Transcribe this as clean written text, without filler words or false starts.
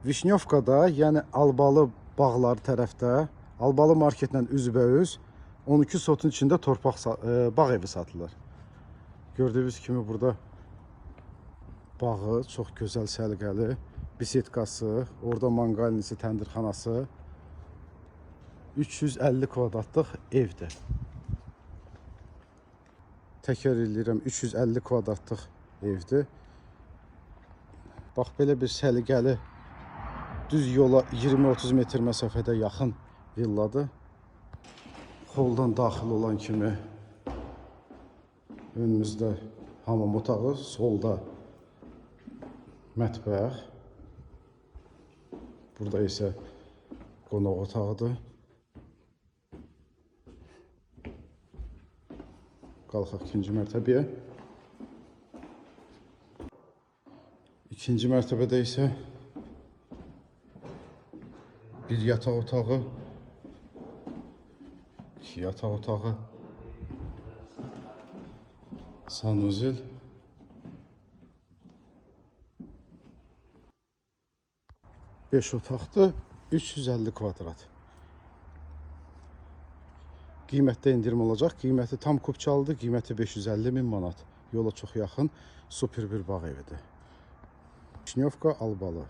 Vişnyovkada, yəni Albalı bağları tərəfdə, Albalı marketlə üzbəüz 12 sotun içində torpaq bağ evi satılır. Gördüyünüz kimi burada bağı çox gözəl, səliqəli, bisetkası, orada manqalnisi, təndirxanası, 350 kvadratlıq evdir. Təkrar edirəm, 350 kvadratlıq evdir. Bax, belə bir səliqəli, düz yola 20-30 metr məsafədə yaxın villadır. Holdan daxil olan kimi önümüzdə hamam otağı, solda mətbəx. Burada isə qonaq otağıdır. Qalxaq ikinci mərtəbəyə. İkinci mərtəbədə isə bir yataq otağı, iki yataq otağı, sanuzil, beş otaqdır, 350 kvadrat. Qiymətdə indirim olacaq. Qiyməti tam kupçalıdır. Qiyməti 550.000 manat. Yola çox yaxın, super bir bağ evidir. Vişnyovka, Albalı.